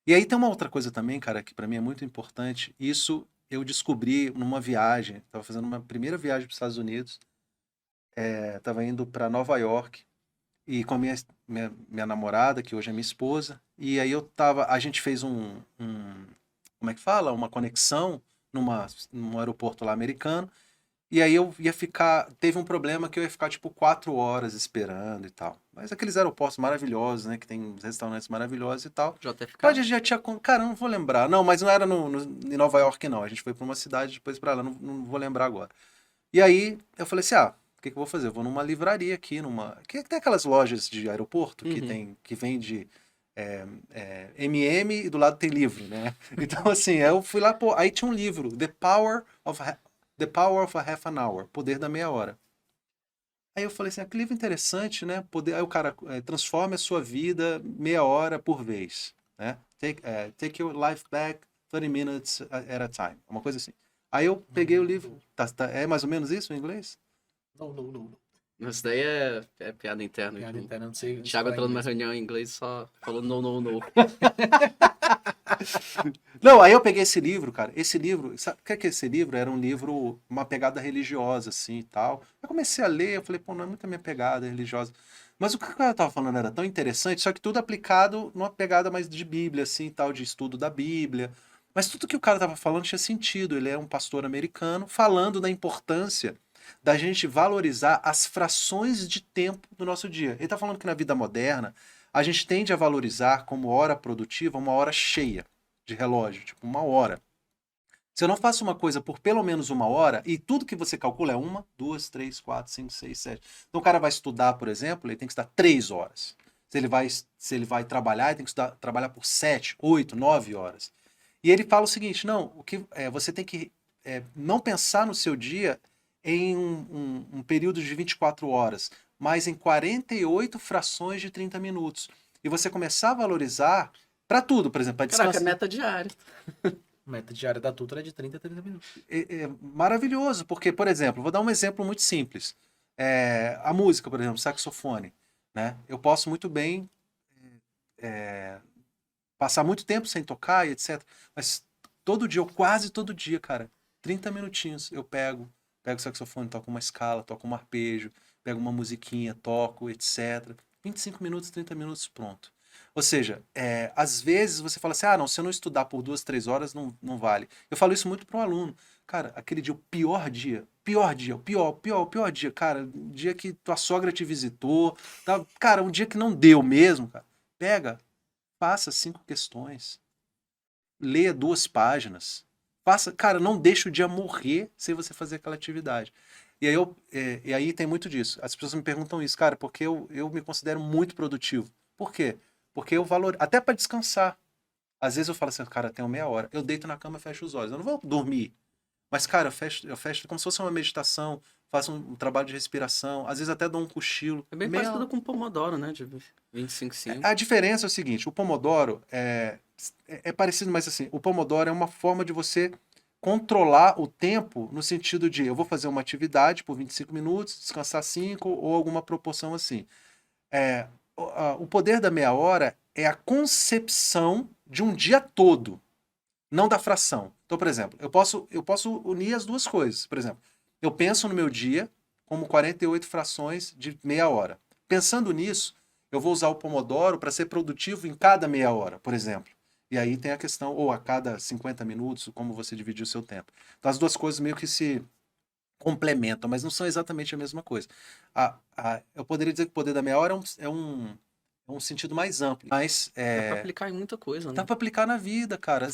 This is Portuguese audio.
E aí tem uma outra coisa também, cara, que pra mim é muito importante. Isso eu descobri numa viagem. Tava fazendo uma primeira viagem para os Estados Unidos. Tava indo pra Nova York e com a minha namorada, que hoje é minha esposa. E aí a gente fez como é que fala? Uma conexão num aeroporto lá americano. E aí eu ia ficar. Teve um problema que eu ia ficar tipo 4 horas esperando e tal. Mas aqueles aeroportos maravilhosos, né? Que tem uns restaurantes maravilhosos e tal. Pode, JFK? a gente já tinha. Cara, eu não vou lembrar. Não, mas não era em Nova York, não. A gente foi pra uma cidade depois pra lá. Não, não vou lembrar agora. E aí eu falei assim: o que que eu vou fazer? Eu vou numa livraria aqui, numa. Que tem aquelas lojas de aeroporto Uhum. que vende. MM e do lado tem livro, né? Então, assim, eu fui lá, pô, aí tinha um livro, The Power of a Half an Hour, Poder da Meia Hora. Aí eu falei assim, que livro interessante, né? Aí o cara transforme a sua vida meia hora por vez, né? Take your life back 30 minutes at a time, uma coisa assim. Aí eu peguei o livro, é mais ou menos isso em inglês? Não, não, não, não. Isso daí é piada interna É, de piada um. interna, não sei, não sei Thiago falar entrou numa inglês. reunião em inglês e só falou não, não, não. Não, aí eu peguei esse livro, cara. Esse livro, sabe o que é que esse livro? Era um livro, uma pegada religiosa, assim e tal. Eu comecei a ler, eu falei, pô, não é muito a minha pegada religiosa. Mas o que o cara tava falando era tão interessante, só que tudo aplicado numa pegada mais de Bíblia, assim e tal, de estudo da Bíblia. Mas tudo que o cara tava falando tinha sentido. Ele é um pastor americano falando da importância da gente valorizar as frações de tempo do nosso dia. Ele tá falando que na vida moderna, a gente tende a valorizar como hora produtiva uma hora cheia de relógio, tipo uma hora. Se eu não faço uma coisa por pelo menos uma hora, e tudo que você calcula é uma, duas, três, quatro, cinco, seis, sete. Então o cara vai estudar, por exemplo, ele tem que estudar 3 horas. Se ele vai trabalhar, ele tem que trabalhar por 7, 8, 9 horas. E ele fala o seguinte: não, você tem que não pensar no seu dia em um período de 24 horas, mas em 48 frações de 30 minutos. E você começar a valorizar para tudo, por exemplo, para Caraca, é descansar. meta diária. Meta diária da Tutor é de 30 a 30 minutos. É maravilhoso, porque, por exemplo, vou dar um exemplo muito simples. A música, por exemplo, saxofone. Né? Eu posso muito bem passar muito tempo sem tocar e etc. Mas todo dia, ou quase todo dia, cara, 30 minutinhos eu pego o saxofone, toco uma escala, toco um arpejo, pego uma musiquinha, toco, etc. 25 minutos, 30 minutos, pronto. Ou seja, às vezes você fala assim, não, se eu não estudar por 2, 3 horas, não vale. Eu falo isso muito para o aluno. Cara, aquele dia, o pior dia, o pior dia, cara, o dia que tua sogra te visitou, tá? Cara, um dia que não deu mesmo, cara, pega, faça 5 questões. Leia 2 páginas. Faça, cara, não deixe o dia morrer sem você fazer aquela atividade. E aí tem muito disso. As pessoas me perguntam isso, cara, porque eu me considero muito produtivo. Por quê? Porque eu valoro. Até para descansar. Às vezes eu falo assim, cara, tenho meia hora. Eu deito na cama e fecho os olhos. Eu não vou dormir. Mas, cara, eu fecho como se fosse uma meditação, faço um trabalho de respiração, às vezes até dou um cochilo. É bem parecido com o Pomodoro, né? De 25/5. A diferença é o seguinte, o Pomodoro é parecido, mas assim, o Pomodoro é uma forma de você controlar o tempo no sentido de eu vou fazer uma atividade por 25 minutos, descansar 5 ou alguma proporção assim. O poder da meia hora é a concepção de um dia todo, não da fração. Então, por exemplo, eu posso unir as duas coisas. Por exemplo, eu penso no meu dia como 48 frações de meia hora. Pensando nisso, eu vou usar o Pomodoro para ser produtivo em cada meia hora, por exemplo. E aí tem a questão, ou a cada 50 minutos, como você dividir o seu tempo. Então as duas coisas meio que se complementam, mas não são exatamente a mesma coisa. Eu poderia dizer que o poder da meia hora é um sentido mais amplo, mas Dá pra aplicar em muita coisa, dá né? para aplicar na vida, cara.